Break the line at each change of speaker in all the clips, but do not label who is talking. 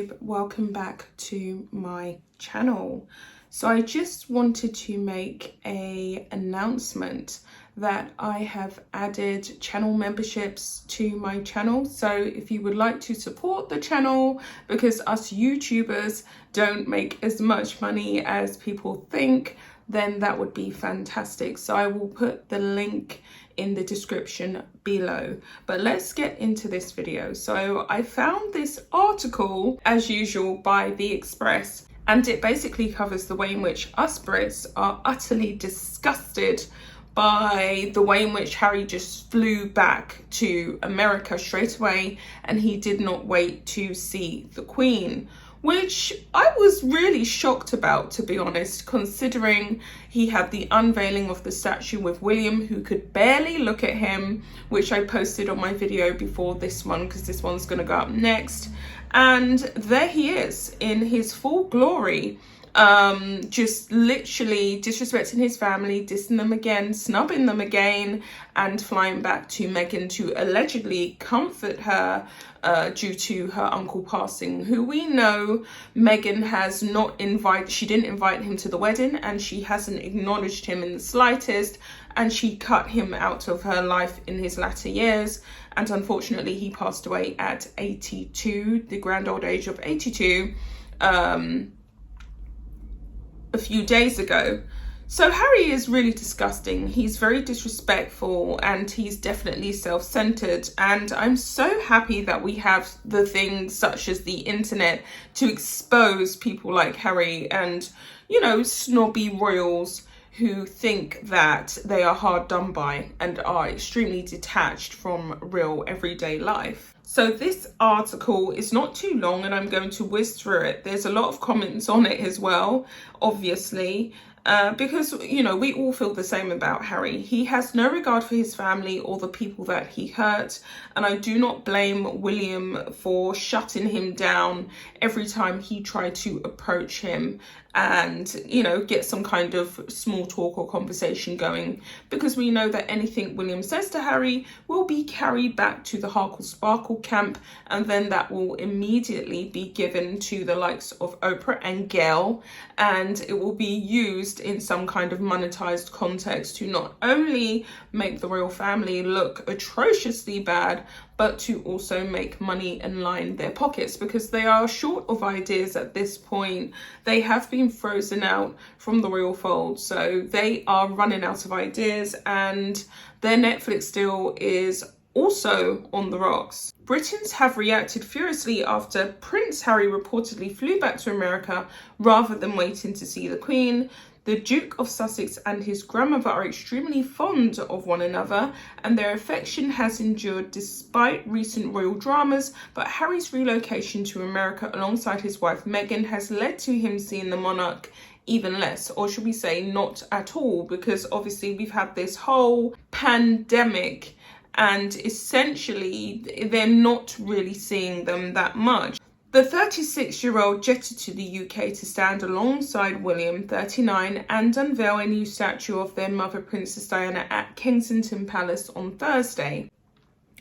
YouTube, welcome back to my channel. So I just wanted to make an announcement that I have added channel memberships to my channel. So if you would like to support the channel, because us YouTubers don't make as much money as people think, then that would be fantastic. So I will put the link in the description below. But let's get into this video. So I found this article, as usual, by The Express, and it basically covers the way in which us Brits are utterly disgusted by the way in which Harry just flew back to America straight away, and he did not wait to see the Queen, which I was really shocked about, to be honest, considering he had the unveiling of the statue with William, who could barely look at him, which I posted on my video before this one, because this one's going to go up next. And there he is in his full glory, just literally disrespecting his family, dissing them again, snubbing them again, and flying back to Meghan to allegedly comfort her due to her uncle passing, who we know Meghan has not invited. She didn't invite him to the wedding, and she hasn't acknowledged him in the slightest, and she cut him out of her life in his latter years. And unfortunately he passed away at 82, the grand old age of 82, a few days ago. So Harry is really disgusting. He's very disrespectful, and he's definitely self-centered. And I'm so happy that we have the things such as the internet to expose people like Harry and, you know, snobby royals who think that they are hard done by and are extremely detached from real everyday life. So this article is not too long, and I'm going to whiz through it. There's a lot of comments on it as well, obviously, because, you know, we all feel the same about Harry. He has no regard for his family or the people that he hurt, and I do not blame William for shutting him down every time he tried to approach him and, you know, get some kind of small talk or conversation going, because we know that anything William says to Harry will be carried back to the Harkle Sparkle camp, and then that will immediately be given to the likes of Oprah and Gayle, and it will be used in some kind of monetized context to not only make the royal family look atrociously bad, but to also make money and line their pockets, because they are short of ideas at this point. They have been frozen out from the royal fold, so they are running out of ideas, and their Netflix deal is also on the rocks. Britons have reacted furiously after Prince Harry reportedly flew back to America rather than waiting to see the Queen. The Duke of Sussex and his grandmother are extremely fond of one another, and their affection has endured despite recent royal dramas, but Harry's relocation to America alongside his wife Meghan has led to him seeing the monarch even less, or should we say not at all, because obviously we've had this whole pandemic and essentially they're not really seeing them that much. The 36-year-old jetted to the UK to stand alongside William, 39, and unveil a new statue of their mother, Princess Diana, at Kensington Palace on Thursday.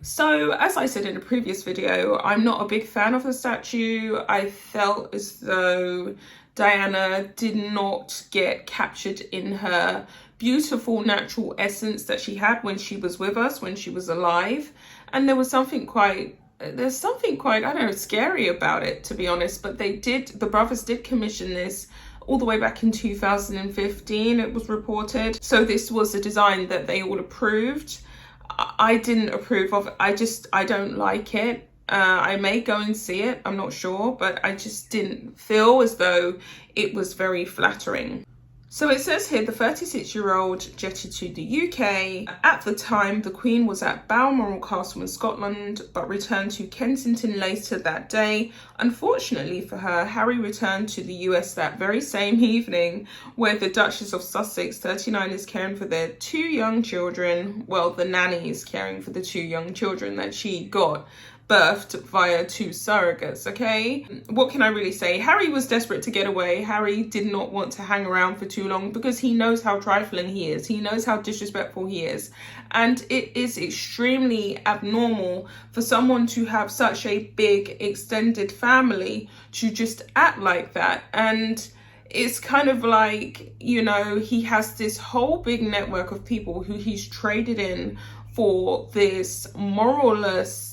So, as I said in a previous video, I'm not a big fan of the statue. I felt as though Diana did not get captured in her beautiful natural essence that she had when she was with us, when she was alive. And there was something quite, I don't know, scary about it, to be honest. But the brothers did commission this all the way back in 2015, it was reported. So this was a design that they all approved. I didn't approve of it. I don't like it. I may go and see it, I'm not sure, but I just didn't feel as though it was very flattering. So it says here, the 36-year-old jetted to the UK. At the time, the Queen was at Balmoral Castle in Scotland, but returned to Kensington later that day. Unfortunately for her, Harry returned to the US that very same evening, where the Duchess of Sussex, 39, is caring for their two young children. Well, the nanny is caring for the two young children that she got. birthed via two surrogates, okay? What can I really say? Harry was desperate to get away. Harry did not want to hang around for too long because he knows how trifling he is. He knows how disrespectful he is. And it is extremely abnormal for someone to have such a big extended family to just act like that. And it's kind of like, you know, he has this whole big network of people who he's traded in for this moralless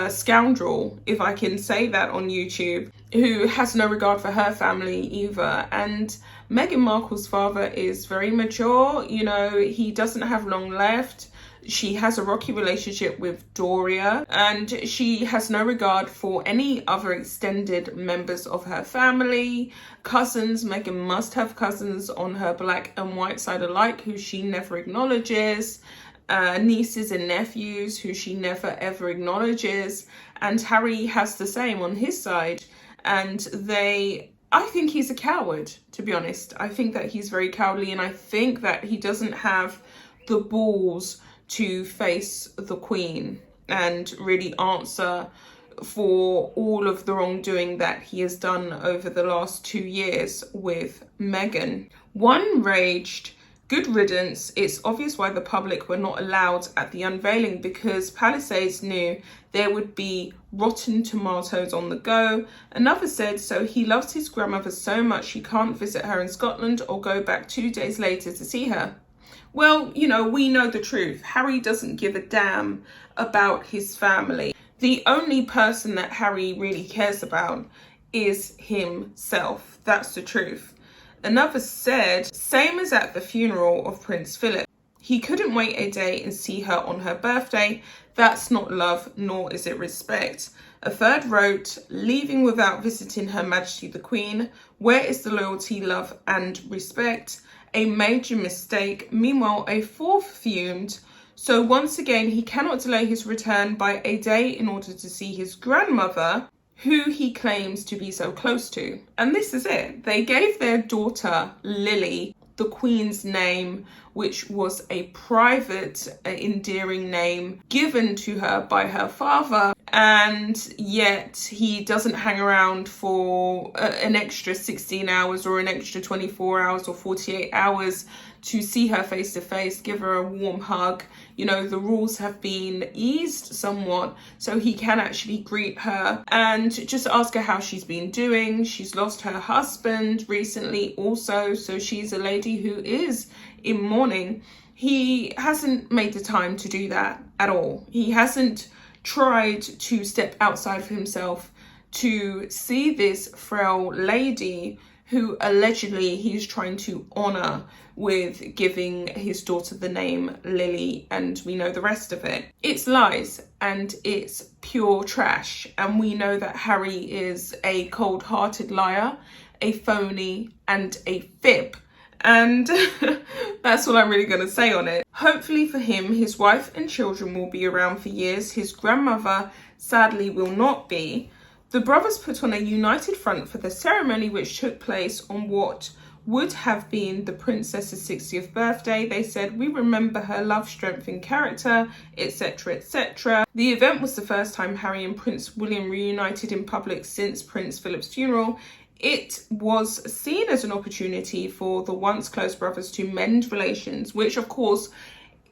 scoundrel, if I can say that on YouTube, who has no regard for her family either. And Meghan Markle's father is very mature, you know, he doesn't have long left. She has a rocky relationship with Doria, and she has no regard for any other extended members of her family. Cousins, Meghan must have cousins on her black and white side alike who she never acknowledges. Nieces and nephews who she never ever acknowledges, and Harry has the same on his side. And I think he's a coward, to be honest. I think that he's very cowardly, and I think that he doesn't have the balls to face the Queen and really answer for all of the wrongdoing that he has done over the last 2 years with Meghan. One raged, "Good riddance. It's obvious why the public were not allowed at the unveiling, because Palisades knew there would be rotten tomatoes on the go." Another said, "So he loves his grandmother so much he can't visit her in Scotland or go back 2 days later to see her." Well, you know, we know the truth. Harry doesn't give a damn about his family. The only person that Harry really cares about is himself. That's the truth. Another said, "Same as at the funeral of Prince Philip. He couldn't wait a day and see her on her birthday. That's not love, nor is it respect." A third wrote, "Leaving without visiting Her Majesty the Queen. Where is the loyalty, love and respect? A major mistake." Meanwhile, a fourth fumed, "So once again, he cannot delay his return by a day in order to see his grandmother, who he claims to be so close to." And this is it. They gave their daughter, Lily, the Queen's name, which was a private, endearing name given to her by her father. And yet he doesn't hang around for an extra 16 hours or an extra 24 hours or 48 hours to see her face to face, give her a warm hug. You know, the rules have been eased somewhat, so he can actually greet her and just ask her how she's been doing. She's lost her husband recently also, so she's a lady who is in mourning. He hasn't made the time to do that at all. He hasn't tried to step outside of himself to see this frail lady who allegedly he's trying to honor with giving his daughter the name Lily, and we know the rest of it. It's lies and it's pure trash, and we know that Harry is a cold-hearted liar, a phony and a fib. And that's all I'm really going to say on it. Hopefully for him, his wife and children will be around for years. His grandmother sadly will not be. The brothers put on a united front for the ceremony, which took place on what would have been the princess's 60th birthday. They said, "We remember her love, strength and character, etc, etc." The event was the first time Harry and Prince William reunited in public since Prince Philip's funeral. It was seen as an opportunity for the once close brothers to mend relations, which of course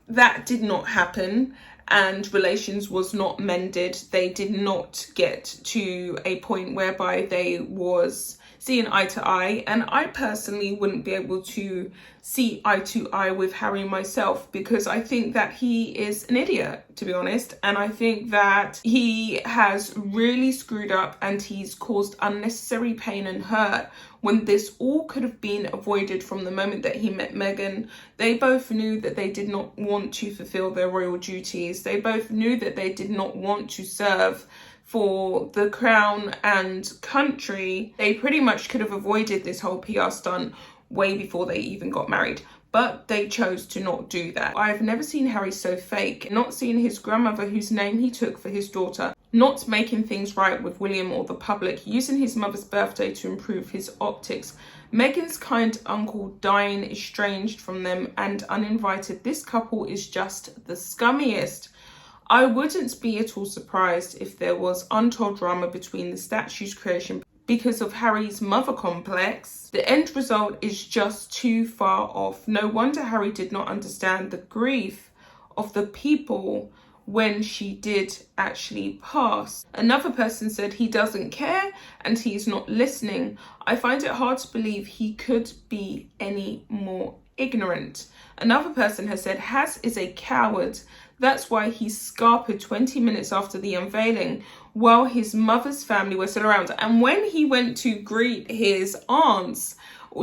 that did not happen, and relations was not mended. They did not get to a point whereby they was seeing eye to eye, and I personally wouldn't be able to see eye to eye with Harry myself, because I think that he is an idiot, to be honest, and I think that he has really screwed up and he's caused unnecessary pain and hurt when this all could have been avoided from the moment that he met Meghan. They both knew that they did not want to fulfill their royal duties. They both knew that they did not want to serve for the crown and country. They pretty much could have avoided this whole PR stunt way before they even got married, but they chose to not do that. I've never seen Harry so fake, not seeing his grandmother, whose name he took for his daughter, not making things right with William or the public, using his mother's birthday to improve his optics, Meghan's kind uncle dying estranged from them and uninvited. This couple is just the scummiest. I wouldn't be at all surprised if there was untold drama between the statue's creation because of Harry's mother complex. The end result is just too far off. No wonder Harry did not understand the grief of the people when she did actually pass. Another person said he doesn't care and he's not listening. I find it hard to believe he could be any more ignorant. Another person has said Has is a coward. That's why he scarpered 20 minutes after the unveiling while his mother's family were still around. And when he went to greet his aunts,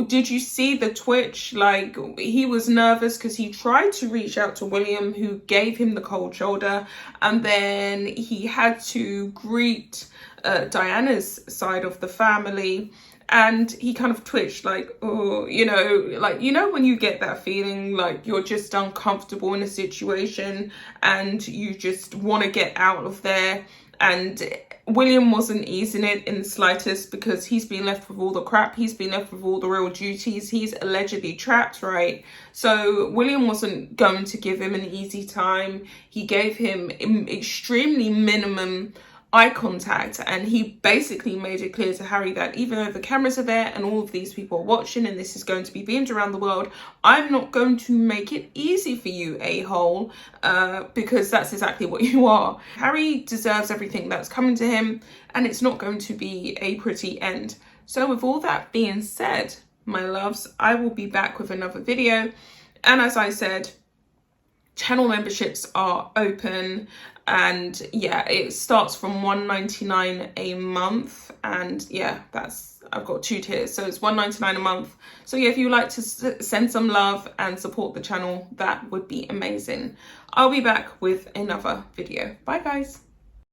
did you see the twitch? Like, he was nervous because he tried to reach out to William, who gave him the cold shoulder, and then he had to greet Diana's side of the family, and he kind of twitched, like, oh, when you get that feeling like you're just uncomfortable in a situation and you just want to get out of there. And William wasn't easing it in the slightest because he's been left with all the crap. He's been left with all the real duties. He's allegedly trapped, right? So William wasn't going to give him an easy time. He gave him extremely minimum eye contact, and he basically made it clear to Harry that even though the cameras are there and all of these people are watching and this is going to be beamed around the world, I'm not going to make it easy for you, a-hole, because that's exactly what you are. Harry deserves everything that's coming to him, and it's not going to be a pretty end. So with all that being said, my loves, I will be back with another video, and as I said, channel memberships are open, and yeah, it starts from $1.99 a month, and yeah, I've got 2 tiers, so it's $1.99 a month. So yeah, if you like to send some love and support the channel, that would be amazing. I'll be back with another video. Bye guys.